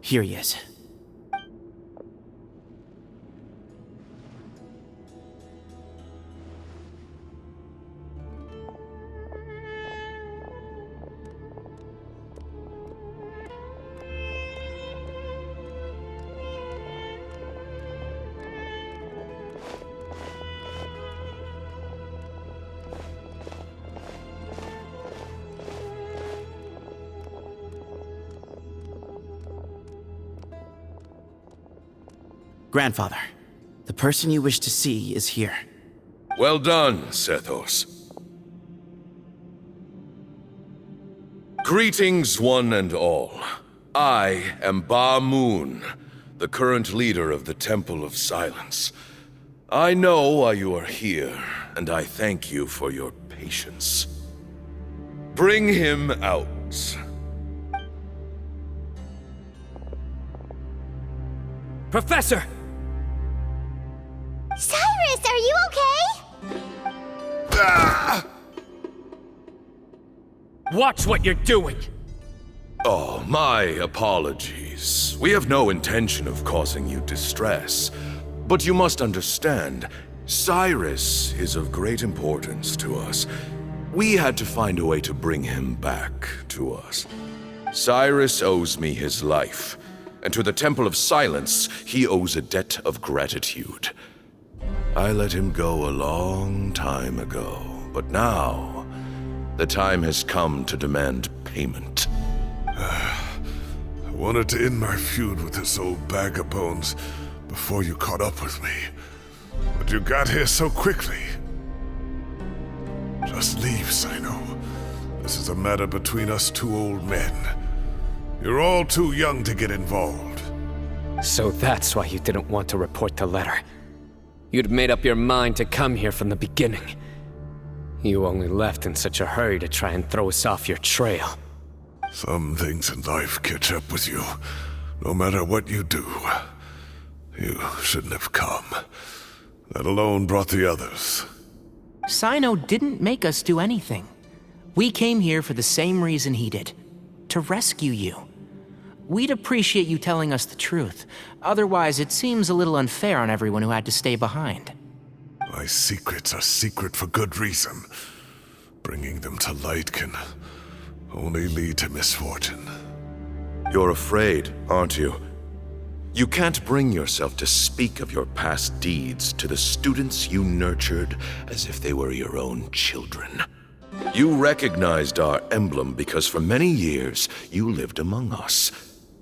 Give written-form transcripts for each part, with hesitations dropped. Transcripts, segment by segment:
Here he is. Grandfather, the person you wish to see is here. Well done, Sethos. Greetings, one and all. I am Ba Moon, the current leader of the Temple of Silence. I know why you are here, and I thank you for your patience. Bring him out. Professor! Cyrus, are you okay? Ah! Watch what you're doing! Oh, my apologies. We have no intention of causing you distress. But you must understand, Cyrus is of great importance to us. We had to find a way to bring him back to us. Cyrus owes me his life, and to the Temple of Silence, he owes a debt of gratitude. I let him go a long time ago, but now, the time has come to demand payment. I wanted to end my feud with this old bag of bones before you caught up with me. But you got here so quickly. Just leave, Sino. This is a matter between us two old men. You're all too young to get involved. So that's why you didn't want to report the letter. You'd made up your mind to come here from the beginning. You only left in such a hurry to try and throw us off your trail. Some things in life catch up with you, no matter what you do. You shouldn't have come. That alone brought the others. Sino didn't make us do anything. We came here for the same reason he did. To rescue you. We'd appreciate you telling us the truth. Otherwise, it seems a little unfair on everyone who had to stay behind. My secrets are secret for good reason. Bringing them to light can only lead to misfortune. You're afraid, aren't you? You can't bring yourself to speak of your past deeds to the students you nurtured as if they were your own children. You recognized our emblem because for many years you lived among us.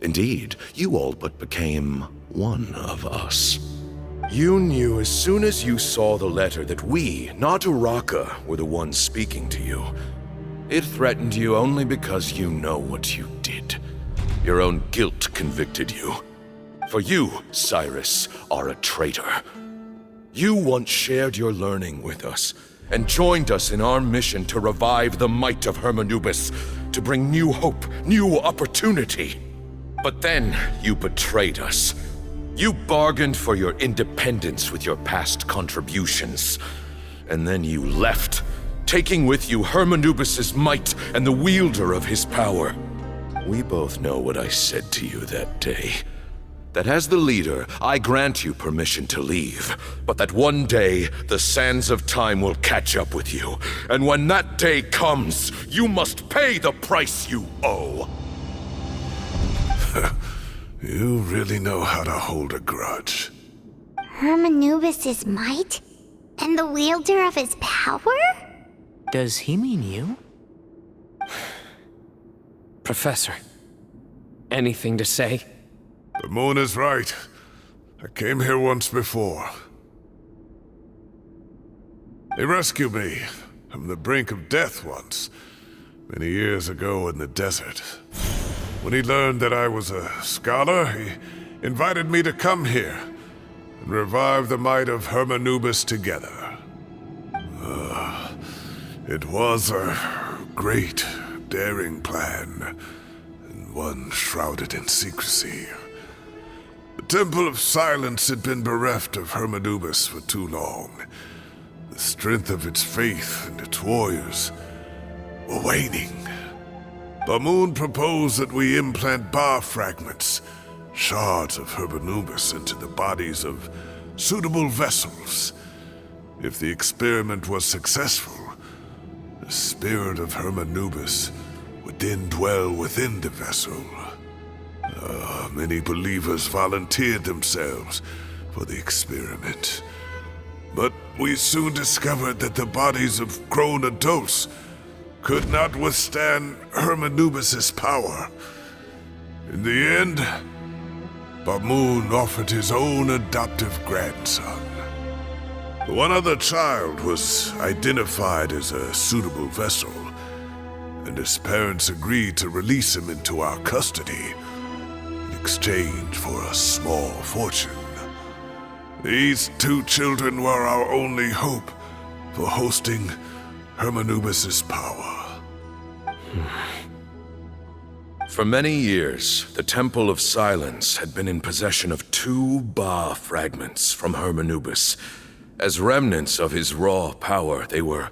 Indeed, you all but became one of us. You knew as soon as you saw the letter that we, not Uraka, were the ones speaking to you. It threatened you only because you know what you did. Your own guilt convicted you. For you, Cyrus, are a traitor. You once shared your learning with us, and joined us in our mission to revive the might of Hermanubis, to bring new hope, new opportunity. But then you betrayed us. You bargained for your independence with your past contributions. And then you left, taking with you Hermanubis' might and the wielder of his power. We both know what I said to you that day. That as the leader, I grant you permission to leave, but that one day, the sands of time will catch up with you. And when that day comes, you must pay the price you owe. You really know how to hold a grudge. Hermanubis' might? And the wielder of his power? Does he mean you? Professor, anything to say? The moon is right. I came here once before. He rescued me from the brink of death once, many years ago in the desert. When he learned that I was a scholar, he invited me to come here and revive the might of Hermanubis together. It was a great, daring plan, and one shrouded in secrecy. The Temple of Silence had been bereft of Hermanubis for too long. The strength of its faith and its warriors were waning. Bamoon proposed that we implant bar fragments, shards of Hermanubis, into the bodies of suitable vessels. If the experiment was successful, the spirit of Hermanubis would then dwell within the vessel. Many believers volunteered themselves for the experiment. But we soon discovered that the bodies of grown adults could not withstand Hermanubis' power. In the end, Bamoon offered his own adoptive grandson. One other child was identified as a suitable vessel, and his parents agreed to release him into our custody in exchange for a small fortune. These two children were our only hope for hosting Hermanubis' power. For many years, the Temple of Silence had been in possession of 2 Ba fragments from Hermanubis. As remnants of his raw power, they were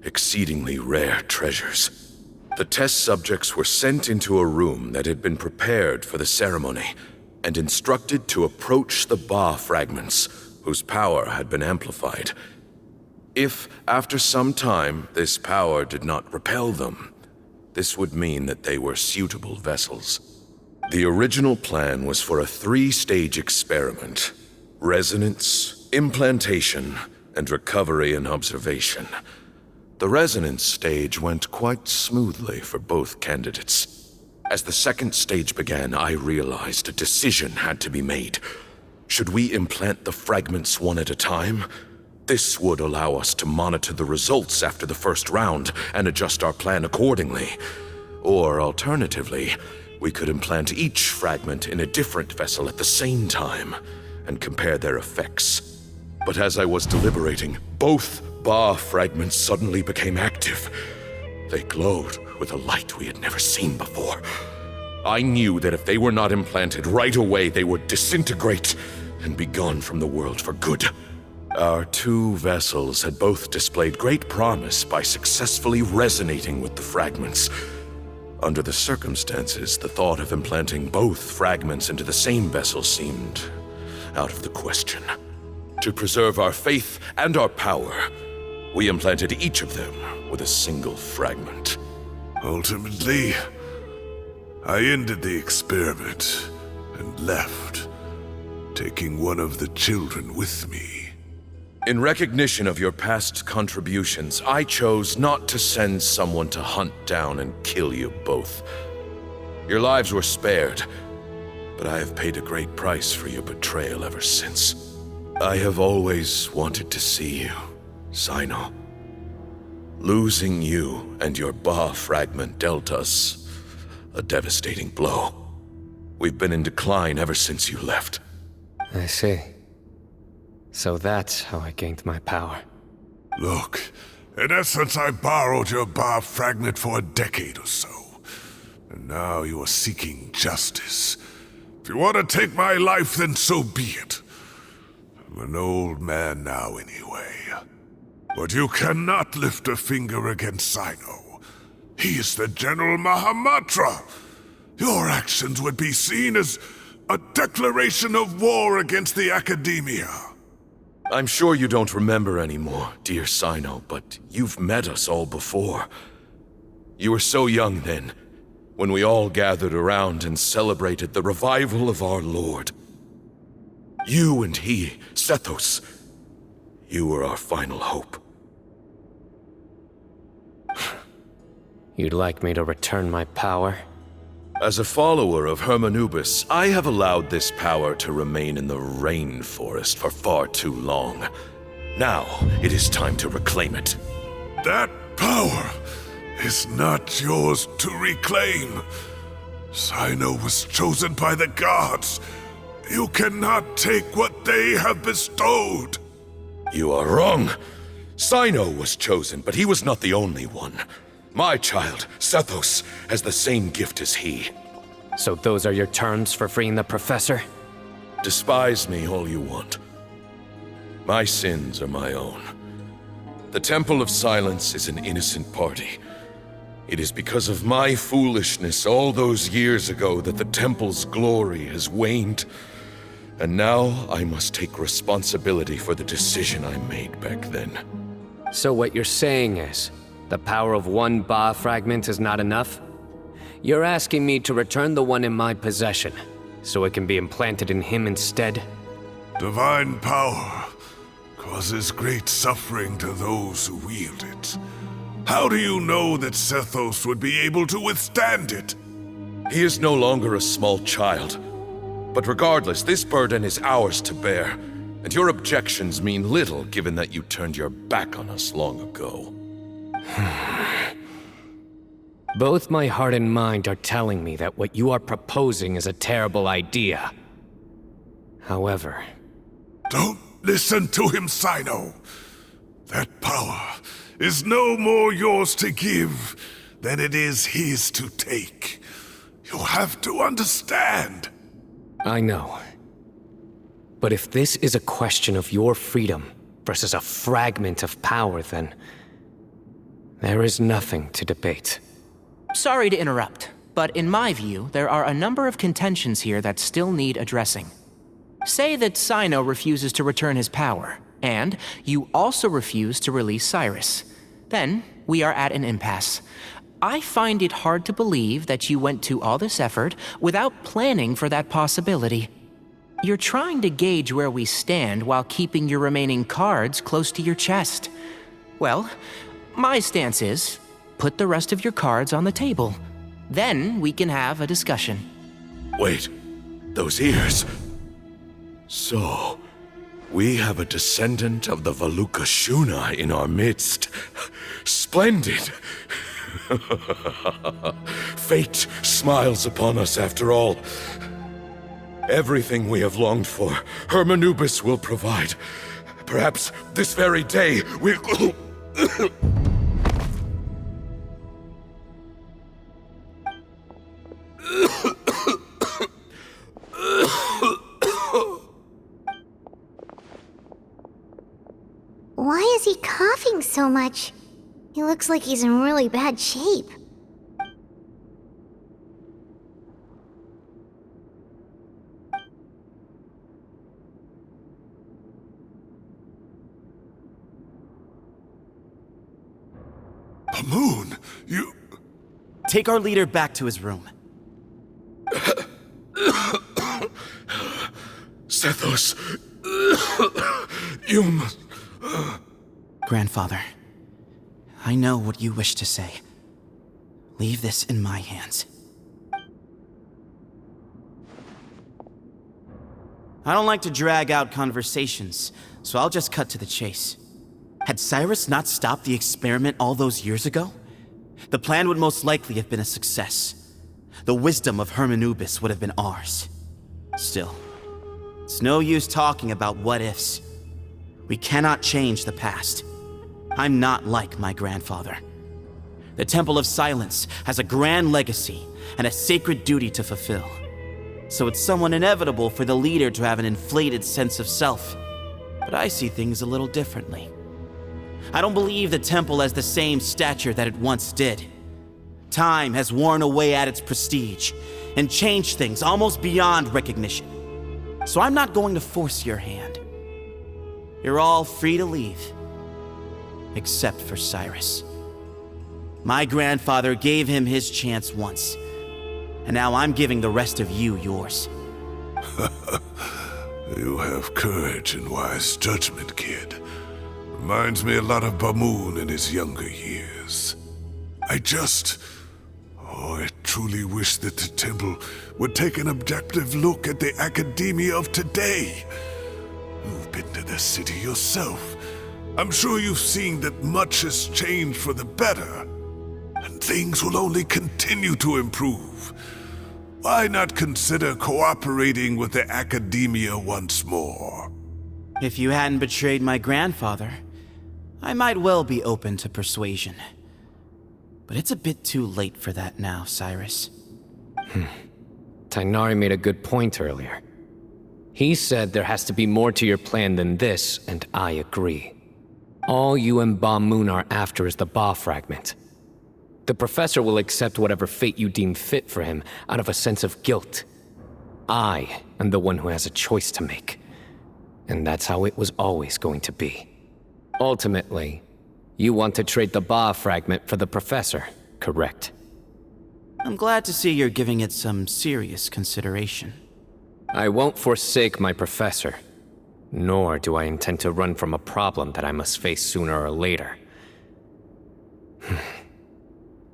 exceedingly rare treasures. The test subjects were sent into a room that had been prepared for the ceremony and instructed to approach the Ba fragments, whose power had been amplified. If, after some time, this power did not repel them, this would mean that they were suitable vessels. The original plan was for a 3-stage experiment: resonance, implantation, and recovery and observation. The resonance stage went quite smoothly for both candidates. As the 2nd stage began, I realized a decision had to be made. Should we implant the fragments one at a time? This would allow us to monitor the results after the first round and adjust our plan accordingly. Or alternatively, we could implant each fragment in a different vessel at the same time and compare their effects. But as I was deliberating, both Ba fragments suddenly became active. They glowed with a light we had never seen before. I knew that if they were not implanted right away, they would disintegrate and be gone from the world for good. Our 2 vessels had both displayed great promise by successfully resonating with the fragments. Under the circumstances, the thought of implanting both fragments into the same vessel seemed out of the question. To preserve our faith and our power, we implanted each of them with a single fragment. Ultimately, I ended the experiment and left, taking one of the children with me. In recognition of your past contributions, I chose not to send someone to hunt down and kill you both. Your lives were spared, but I have paid a great price for your betrayal ever since. I have always wanted to see you, Sino. Losing you and your Ba fragment dealt us a devastating blow. We've been in decline ever since you left. I see. So that's how I gained my power. Look, in essence, I borrowed your Ba fragment for a decade or so. And now you are seeking justice. If you want to take my life, then so be it. I'm an old man now anyway. But you cannot lift a finger against Sino. He is the General Mahamatra. Your actions would be seen as a declaration of war against the Academia. I'm sure you don't remember anymore, dear Sino, but you've met us all before. You were so young then, when we all gathered around and celebrated the revival of our Lord. You and he, Sethos, you were our final hope. You'd like me to return my power? As a follower of Hermanubis, I have allowed this power to remain in the rainforest for far too long. Now, it is time to reclaim it. That power is not yours to reclaim. Sino was chosen by the gods. You cannot take what they have bestowed. You are wrong. Sino was chosen, but he was not the only one. My child, Sethos, has the same gift as he. So those are your terms for freeing the professor? Despise me all you want. My sins are my own. The Temple of Silence is an innocent party. It is because of my foolishness all those years ago that the temple's glory has waned. And now I must take responsibility for the decision I made back then. So what you're saying is, the power of one Ba fragment is not enough? You're asking me to return the one in my possession, so it can be implanted in him instead? Divine power causes great suffering to those who wield it. How do you know that Sethos would be able to withstand it? He is no longer a small child. But regardless, this burden is ours to bear, and your objections mean little given that you turned your back on us long ago. Both my heart and mind are telling me that what you are proposing is a terrible idea. However... Don't listen to him, Sino. That power is no more yours to give than it is his to take. You have to understand. I know. But if this is a question of your freedom versus a fragment of power, then... there is nothing to debate. Sorry to interrupt, but in my view, there are a number of contentions here that still need addressing. Say that Sino refuses to return his power, and you also refuse to release Cyrus. Then, we are at an impasse. I find it hard to believe that you went to all this effort without planning for that possibility. You're trying to gauge where we stand while keeping your remaining cards close to your chest. Well, my stance is, put the rest of your cards on the table. Then we can have a discussion. Wait, those ears. So, we have a descendant of the Valukashuna in our midst. Splendid! Fate smiles upon us after all. Everything we have longed for, Hermanubis will provide. Perhaps this very day we'll... Why is he coughing so much? He looks like he's in really bad shape. Moon, you... Take our leader back to his room. Sethos, you must... Grandfather, I know what you wish to say. Leave this in my hands. I don't like to drag out conversations, so I'll just cut to the chase. Had Cyrus not stopped the experiment all those years ago, the plan would most likely have been a success. The wisdom of Hermanubis would have been ours. Still, it's no use talking about what-ifs. We cannot change the past. I'm not like my grandfather. The Temple of Silence has a grand legacy and a sacred duty to fulfill. So it's somewhat inevitable for the leader to have an inflated sense of self. But I see things a little differently. I don't believe the temple has the same stature that it once did. Time has worn away at its prestige and changed things almost beyond recognition. So I'm not going to force your hand. You're all free to leave. Except for Cyrus. My grandfather gave him his chance once, and now I'm giving the rest of you yours. You have courage and wise judgment, kid. Reminds me a lot of Bamoon in his younger years. I truly wish that the temple would take an objective look at the academia of today. You've been to the city yourself. I'm sure you've seen that much has changed for the better, and things will only continue to improve. Why not consider cooperating with the academia once more? If you hadn't betrayed my grandfather, I might well be open to persuasion. But it's a bit too late for that now, Cyrus. Tainari made a good point earlier. He said there has to be more to your plan than this, and I agree. All you and Ba Moon are after is the Ba fragment. The professor will accept whatever fate you deem fit for him out of a sense of guilt. I am the one who has a choice to make. And that's how it was always going to be. Ultimately, you want to trade the Ba fragment for the professor, correct? I'm glad to see you're giving it some serious consideration. I won't forsake my professor, nor do I intend to run from a problem that I must face sooner or later.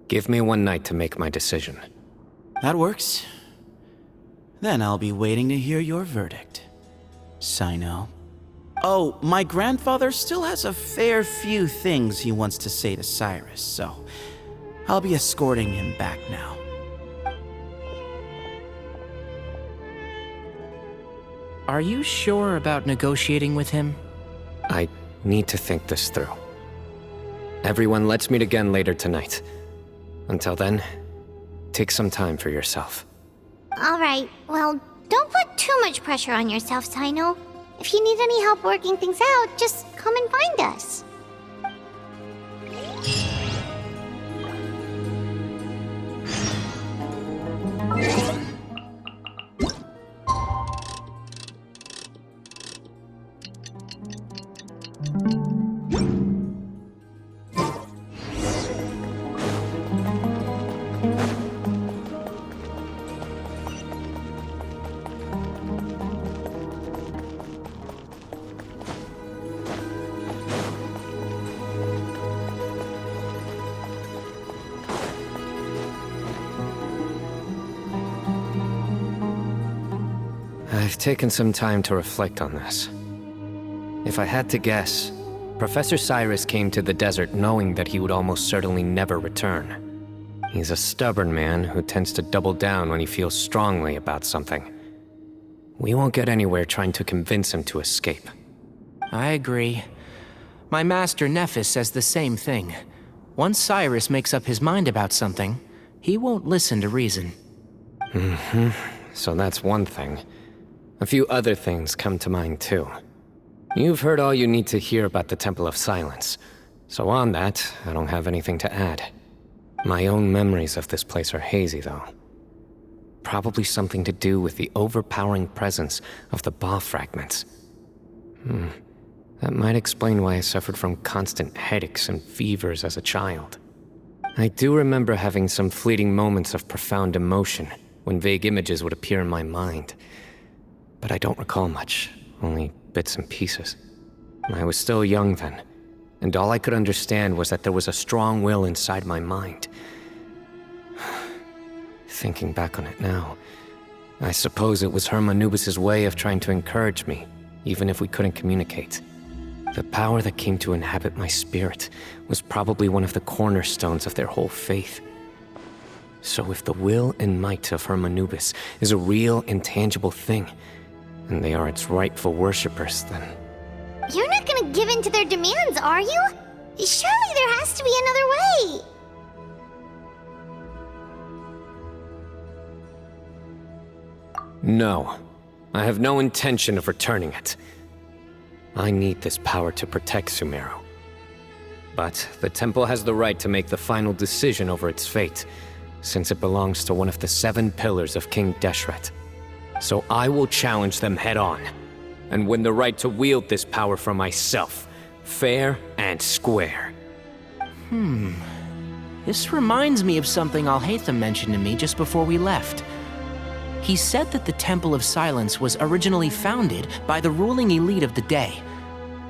Give me one night to make my decision. That works. Then I'll be waiting to hear your verdict, Sino. Oh, my grandfather still has a fair few things he wants to say to Cyrus, so I'll be escorting him back now. Are you sure about negotiating with him? I need to think this through. Everyone, let's meet again later tonight. Until then, take some time for yourself. Alright, well, don't put too much pressure on yourself, Sino. If you need any help working things out, just come and find us. I've taken some time to reflect on this. If I had to guess, Professor Cyrus came to the desert knowing that he would almost certainly never return. He's a stubborn man who tends to double down when he feels strongly about something. We won't get anywhere trying to convince him to escape. I agree. My master Nephis says the same thing. Once Cyrus makes up his mind about something, he won't listen to reason. So that's one thing. A few other things come to mind too. You've heard all you need to hear about the Temple of Silence, so on that, I don't have anything to add. My own memories of this place are hazy though. Probably something to do with the overpowering presence of the Ba fragments. That might explain why I suffered from constant headaches and fevers as a child. I do remember having some fleeting moments of profound emotion when vague images would appear in my mind. But I don't recall much, only bits and pieces. I was still young then, and all I could understand was that there was a strong will inside my mind. Thinking back on it now, I suppose it was Hermanubis' way of trying to encourage me, even if we couldn't communicate. The power that came to inhabit my spirit was probably one of the cornerstones of their whole faith. So if the will and might of Hermanubis is a real, intangible thing, and they are its rightful worshippers, then... You're not gonna give in to their demands, are you? Surely there has to be another way! No. I have no intention of returning it. I need this power to protect Sumeru. But the temple has the right to make the final decision over its fate, since it belongs to one of the 7 pillars of King Deshret. So I will challenge them head-on, and win the right to wield this power for myself, fair and square. This reminds me of something Alhaitham mentioned to me just before we left. He said that the Temple of Silence was originally founded by the ruling elite of the day.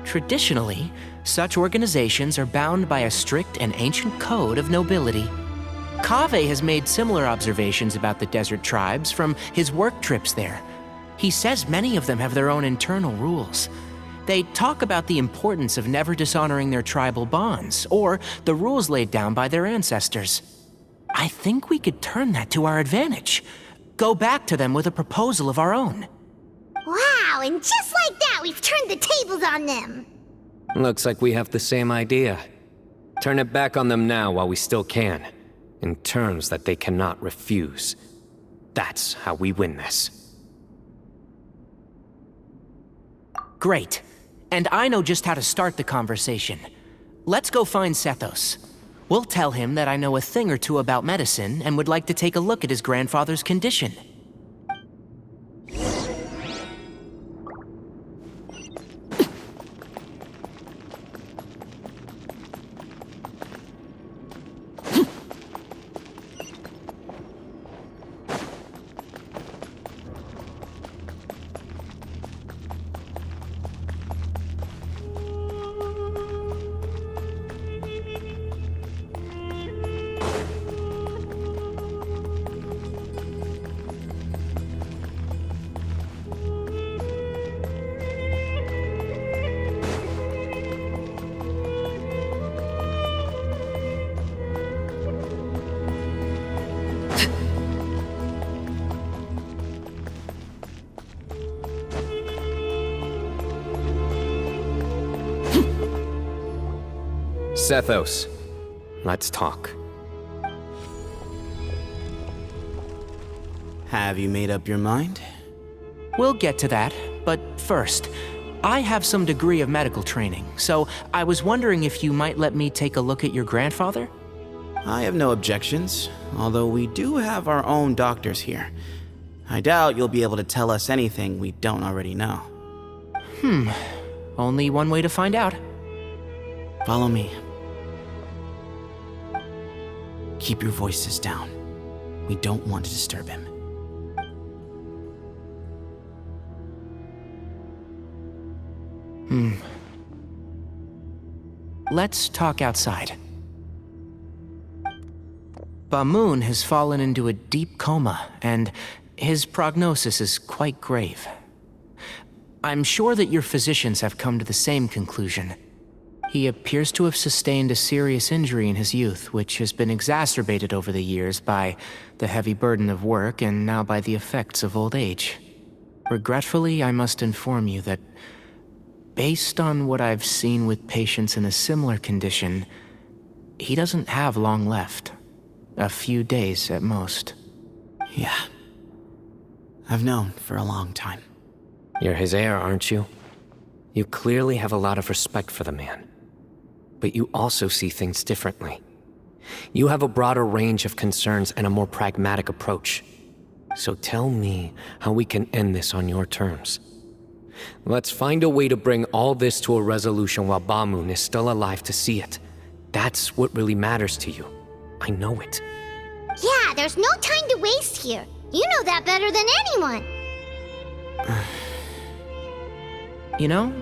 Traditionally, such organizations are bound by a strict and ancient code of nobility. Kaveh has made similar observations about the desert tribes from his work trips there. He says many of them have their own internal rules. They talk about the importance of never dishonoring their tribal bonds, or the rules laid down by their ancestors. I think we could turn that to our advantage. Go back to them with a proposal of our own. Wow, and just like that, we've turned the tables on them! Looks like we have the same idea. Turn it back on them now while we still can, in terms that they cannot refuse. That's how we win this. Great. And I know just how to start the conversation. Let's go find Sethos. We'll tell him that I know a thing or two about medicine and would like to take a look at his grandfather's condition. Sethos, let's talk. Have you made up your mind? We'll get to that, but first, I have some degree of medical training, so I was wondering if you might let me take a look at your grandfather? I have no objections, although we do have our own doctors here. I doubt you'll be able to tell us anything we don't already know. Only one way to find out. Follow me. Keep your voices down. We don't want to disturb him. Let's talk outside. Bamoon has fallen into a deep coma, and his prognosis is quite grave. I'm sure that your physicians have come to the same conclusion. He appears to have sustained a serious injury in his youth, which has been exacerbated over the years by the heavy burden of work and now by the effects of old age. Regretfully, I must inform you that, based on what I've seen with patients in a similar condition, he doesn't have long left. A few days at most. Yeah. I've known for a long time. You're his heir, aren't you? You clearly have a lot of respect for the man. But you also see things differently. You have a broader range of concerns and a more pragmatic approach. So tell me how we can end this on your terms. Let's find a way to bring all this to a resolution while Bamoon is still alive to see it. That's what really matters to you. I know it. Yeah, there's no time to waste here. You know that better than anyone. You know,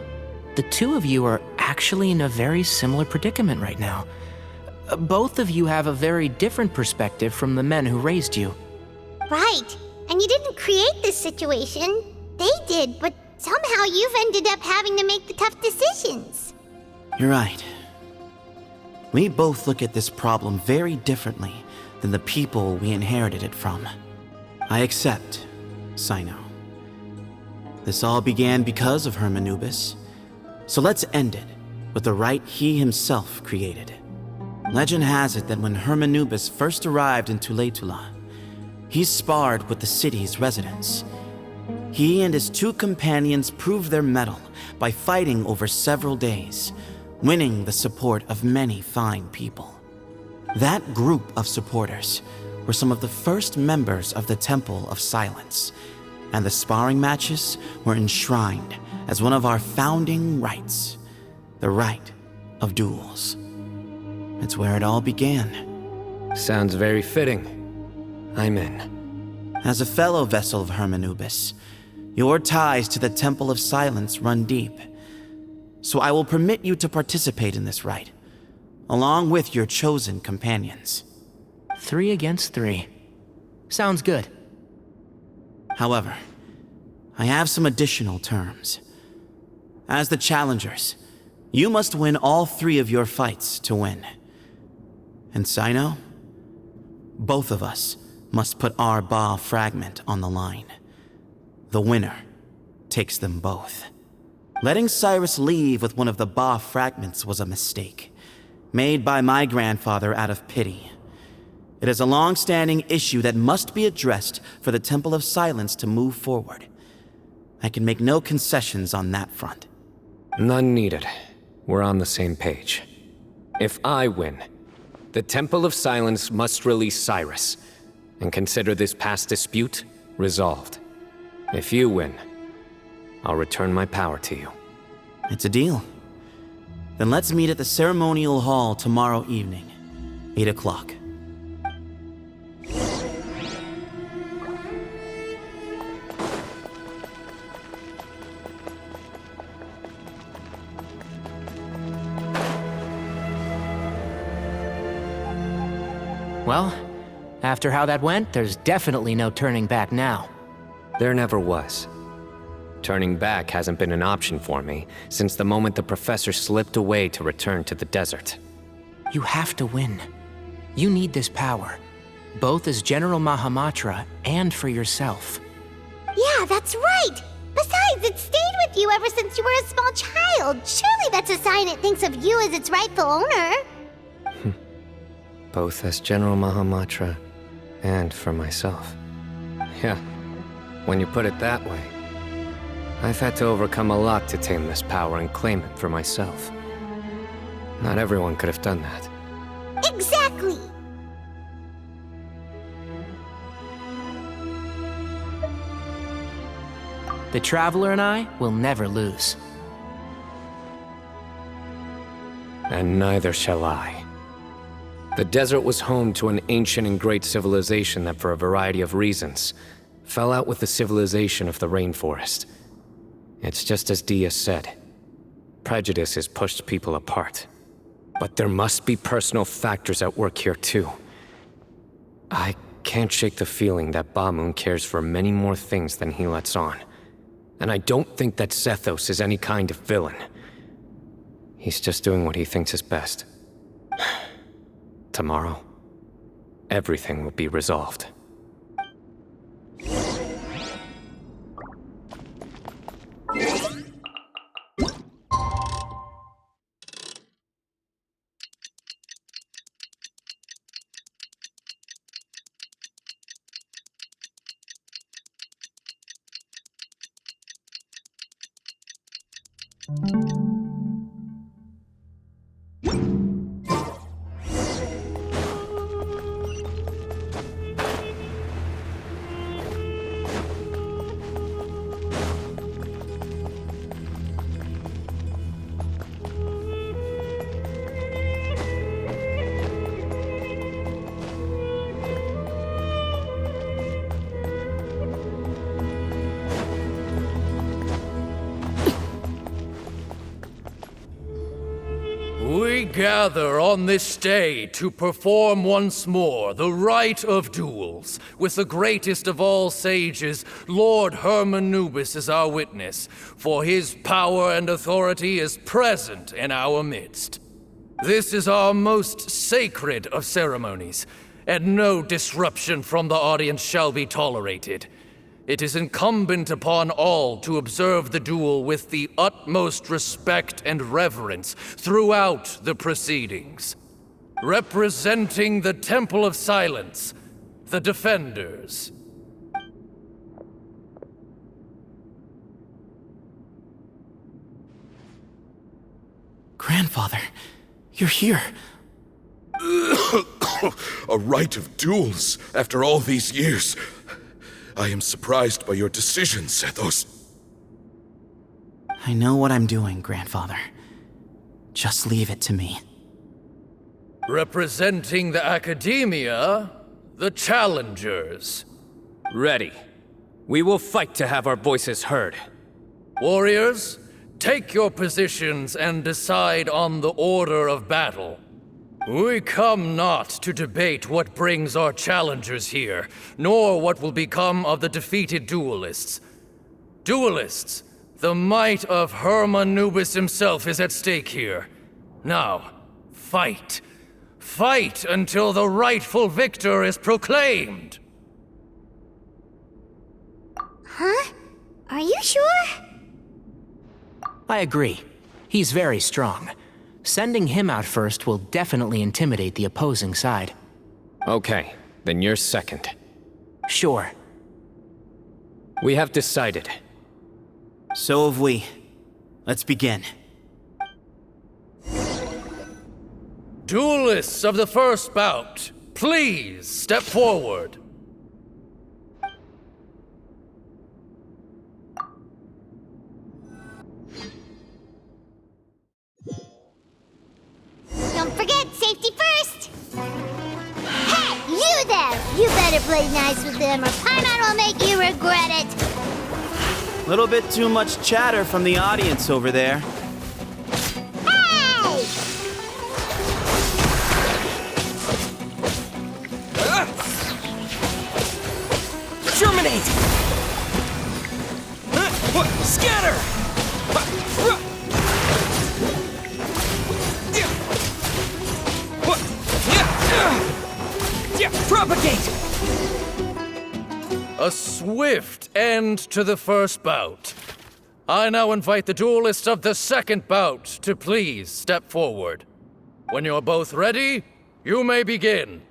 the two of you are actually in a very similar predicament right now. Both of you have a very different perspective from the men who raised you. Right. And you didn't create this situation. They did, but somehow you've ended up having to make the tough decisions. You're right. We both look at this problem very differently than the people we inherited it from. I accept, Sino. This all began because of Hermanubis. So let's end it with the rite he himself created. Legend has it that when Hermanubis first arrived in Tuletula, he sparred with the city's residents. He and his two companions proved their mettle by fighting over several days, winning the support of many fine people. That group of supporters were some of the first members of the Temple of Silence, and the sparring matches were enshrined as one of our founding rites, the rite of duels. It's where it all began. Sounds very fitting. I'm in. As a fellow vessel of Hermanubis, your ties to the Temple of Silence run deep. So I will permit you to participate in this rite, along with your chosen companions. 3 against 3. Sounds good. However, I have some additional terms. As the challengers, you must win all 3 of your fights to win. And Sino, both of us must put our Ba fragment on the line. The winner takes them both. Letting Cyrus leave with one of the Ba fragments was a mistake, made by my grandfather out of pity. It is a long-standing issue that must be addressed for the Temple of Silence to move forward. I can make no concessions on that front. None needed. We're on the same page. If I win, The Temple of Silence must release Cyrus, and consider this past dispute resolved. If you win, I'll return my power to you. It's a deal. Then let's meet at the ceremonial hall tomorrow evening, 8 o'clock. Well, after how that went, there's definitely no turning back now. There never was. Turning back hasn't been an option for me since the moment the professor slipped away to return to the desert. You have to win. You need this power, both as General Mahamatra and for yourself. Yeah, that's right! Besides, it stayed with you ever since you were a small child. Surely that's a sign it thinks of you as its rightful owner. Both as General Mahamatra and for myself. Yeah, when you put it that way. I've had to overcome a lot to tame this power and claim it for myself. Not everyone could have done that. Exactly! The Traveler and I will never lose. And neither shall I. The desert was home to an ancient and great civilization that, for a variety of reasons, fell out with the civilization of the rainforest. It's just as Dia said. Prejudice has pushed people apart. But there must be personal factors at work here too. I can't shake the feeling that Bamun cares for many more things than he lets on. And I don't think that Zethos is any kind of villain. He's just doing what he thinks is best. Tomorrow, everything will be resolved. We gather on this day to perform once more the rite of duels, with the greatest of all sages, Lord Hermanubis, as our witness, for his power and authority is present in our midst. This is our most sacred of ceremonies, and no disruption from the audience shall be tolerated. It is incumbent upon all to observe the duel with the utmost respect and reverence throughout the proceedings. Representing the Temple of Silence, the Defenders. Grandfather, you're here. A rite of duels after all these years. I am surprised by your decision, Zethos. I know what I'm doing, Grandfather. Just leave it to me. Representing the Academia, the Challengers. Ready. We will fight to have our voices heard. Warriors, take your positions and decide on the order of battle. We come not to debate what brings our challengers here, nor what will become of the defeated duelists. Duelists, the might of Hermanubis himself is at stake here. Now, fight. Fight until the rightful victor is proclaimed. Huh? Are you sure? I agree. He's very strong. Sending him out first will definitely intimidate the opposing side. Okay, then you're second. Sure. We have decided. So have we. Let's begin. Duelists of the first bout, please step forward. Don't forget, safety first! Hey, you there! You better play nice with them or Paimon will make you regret it! Little bit too much chatter from the audience over there. Hey! Germinate! Scatter! Propagate! A swift end to the first bout. I now invite the duelists of the second bout to please step forward. When you're both ready, you may begin.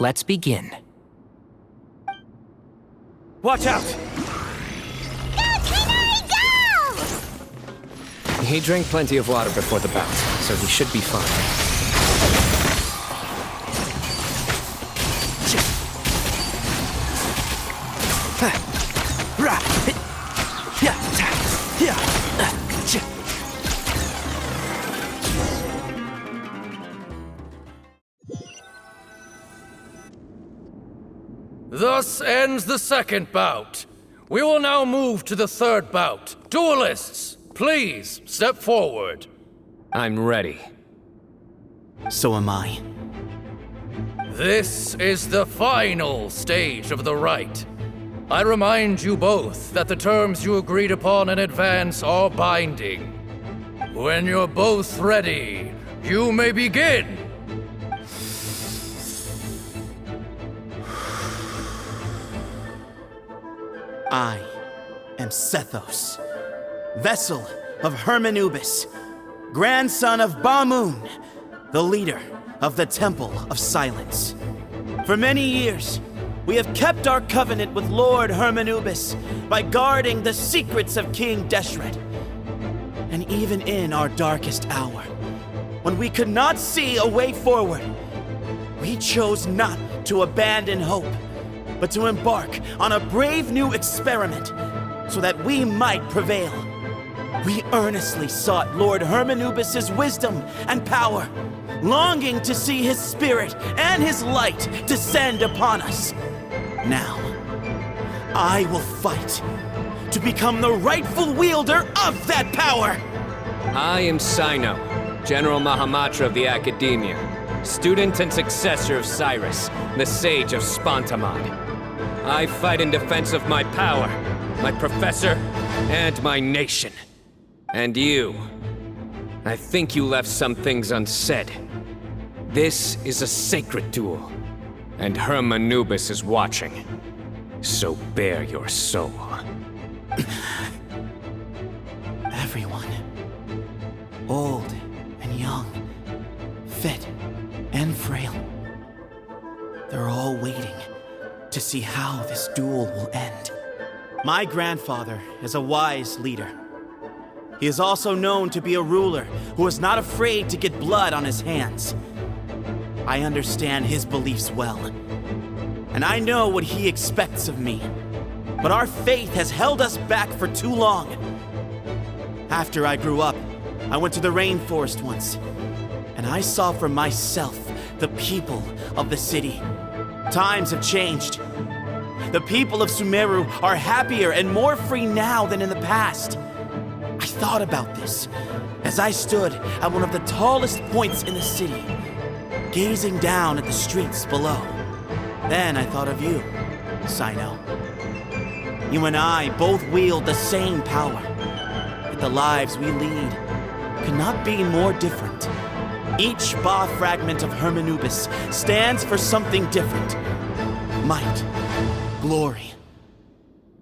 Let's begin. Watch out! Go, Canary, go! He drank plenty of water before the bout, so he should be fine. Thus ends the second bout. We will now move to the third bout. Duelists, please step forward. I'm ready. So am I. This is the final stage of the rite. I remind you both that the terms you agreed upon in advance are binding. When you're both ready, you may begin. I am Sethos, vessel of Hermanubis, grandson of Bamoon, the leader of the Temple of Silence. For many years, we have kept our covenant with Lord Hermanubis by guarding the secrets of King Deshret. And even in our darkest hour, when we could not see a way forward, we chose not to abandon hope, but to embark on a brave new experiment so that we might prevail. We earnestly sought Lord Hermanubis' wisdom and power, longing to see his spirit and his light descend upon us. Now, I will fight to become the rightful wielder of that power! I am Sino, General Mahamatra of the Academia, student and successor of Cyrus, the Sage of Spontamod. I fight in defense of my power, my professor, and my nation. And you, I think you left some things unsaid. This is a sacred duel, and Hermanubis is watching. So bare your soul. Everyone, old and young, fit and frail, they're all waiting to see how this duel will end. My grandfather is a wise leader. He is also known to be a ruler who is not afraid to get blood on his hands. I understand his beliefs well, and I know what he expects of me. But our faith has held us back for too long. After I grew up, I went to the rainforest once, and I saw for myself the people of the city. Times have changed. The people of Sumeru are happier and more free now than in the past. I thought about this as I stood at one of the tallest points in the city, gazing down at the streets below. Then I thought of you, Sino. You and I both wield the same power, yet the lives we lead could not be more different. Each Ba fragment of Hermanubis stands for something different. Might, glory,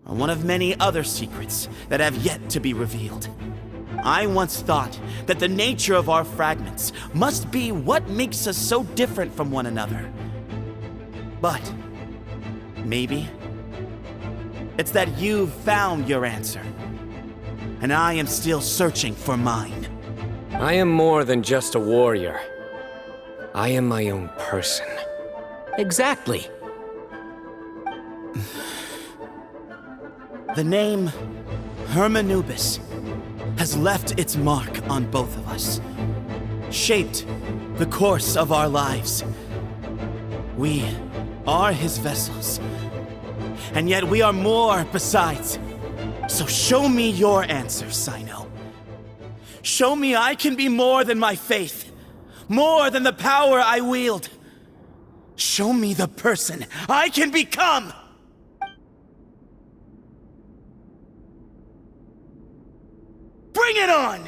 or one of many other secrets that have yet to be revealed. I once thought that the nature of our fragments must be what makes us so different from one another. But maybe it's that you've found your answer, and I am still searching for mine. I am more than just a warrior. I am my own person. Exactly. The name Hermanubis has left its mark on both of us, shaped the course of our lives. We are his vessels, and yet we are more besides. So show me your answer, Sino. Show me I can be more than my faith, more than the power I wield. Show me the person I can become! Bring it on!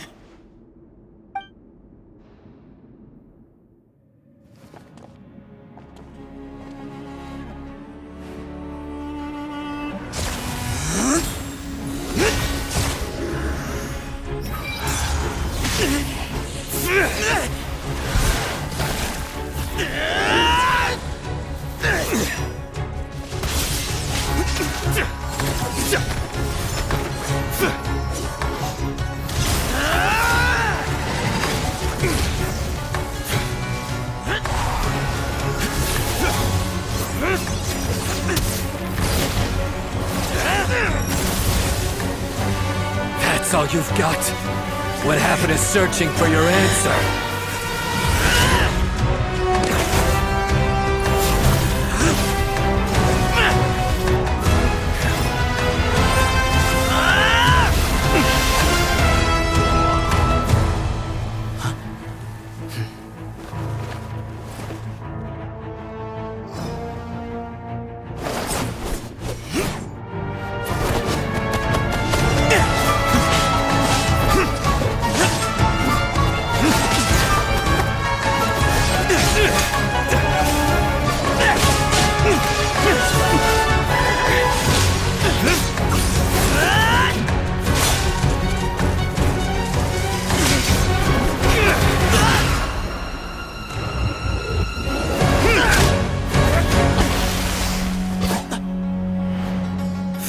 That's all you've got? What happened to searching for your answer?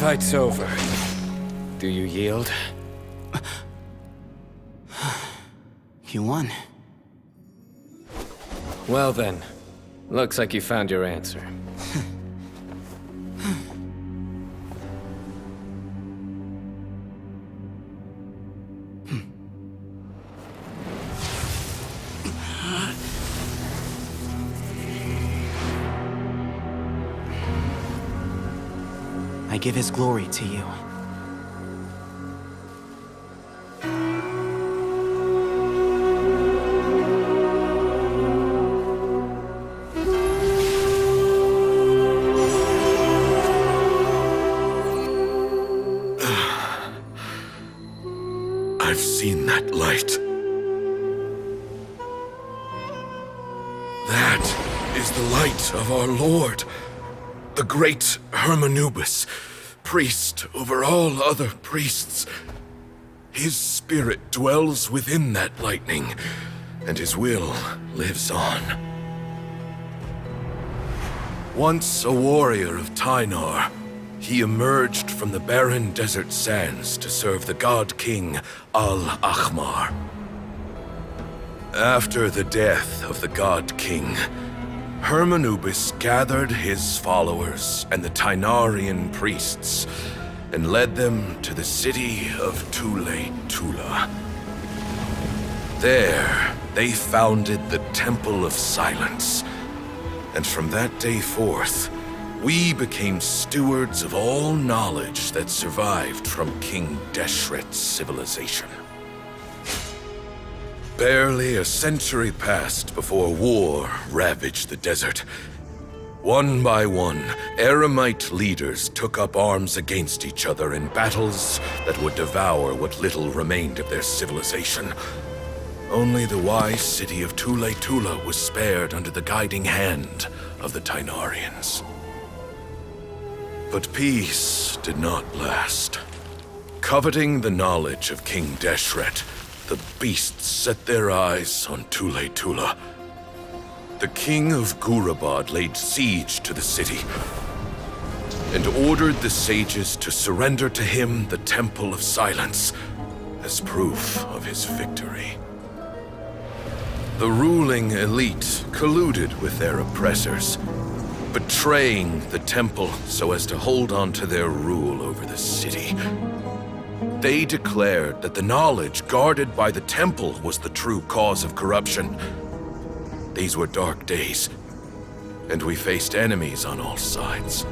Fight's over. Do you yield? You won. Well then, looks like you found your answer. I give his glory to you. I've seen that light. That is the light of our Lord, the great Hermanubis, priest over all other priests. His spirit dwells within that lightning, and his will lives on. Once a warrior of Tynar, he emerged from the barren desert sands to serve the god king Al-Ahmar. After the death of the god king, Hermanubis gathered his followers and the Tynarian priests and led them to the city of Tule-Tula. There, they founded the Temple of Silence, and from that day forth, we became stewards of all knowledge that survived from King Deshret's civilization. Barely a century passed before war ravaged the desert. One by one, Eremite leaders took up arms against each other in battles that would devour what little remained of their civilization. Only the wise city of Tule-Tula was spared under the guiding hand of the Tynarians. But peace did not last. Coveting the knowledge of King Deshret, the beasts set their eyes on Tule-Tula. The king of Gurabad laid siege to the city and ordered the sages to surrender to him the Temple of Silence as proof of his victory. The ruling elite colluded with their oppressors, betraying the temple so as to hold on to their rule over the city. They declared that the knowledge guarded by the temple was the true cause of corruption. These were dark days, and we faced enemies on all sides.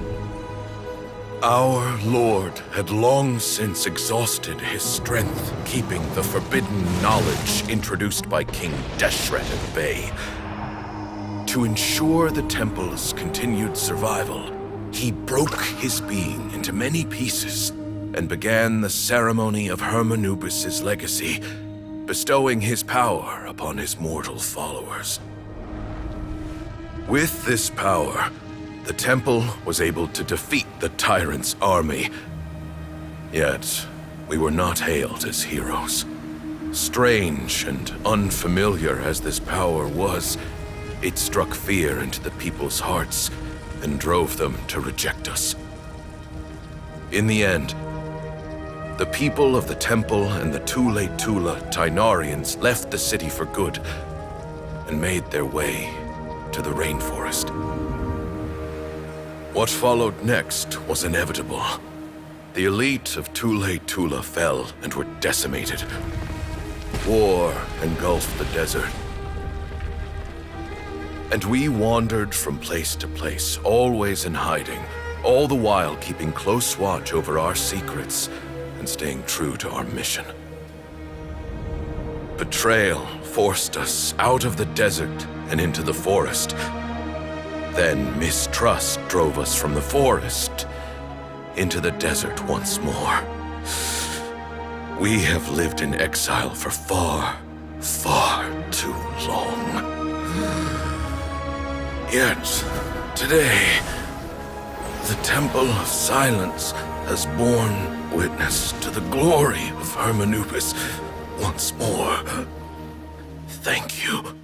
Our Lord had long since exhausted his strength, keeping the forbidden knowledge introduced by King Deshret at bay. To ensure the temple's continued survival, he broke his being into many pieces and began the ceremony of Hermanubis' legacy, bestowing his power upon his mortal followers. With this power, the temple was able to defeat the tyrant's army. Yet, we were not hailed as heroes. Strange and unfamiliar as this power was, it struck fear into the people's hearts and drove them to reject us. In the end, the people of the temple and the Tule Tula Tainarians left the city for good and made their way to the rainforest. What followed next was inevitable. The elite of Tule Tula fell and were decimated. War engulfed the desert. And we wandered from place to place, always in hiding, all the while keeping close watch over our secrets and staying true to our mission. Betrayal forced us out of the desert and into the forest. Then mistrust drove us from the forest into the desert once more. We have lived in exile for far, far too long. Yet, today, the Temple of Silence has borne witness to the glory of Hermanubis once more. Thank you.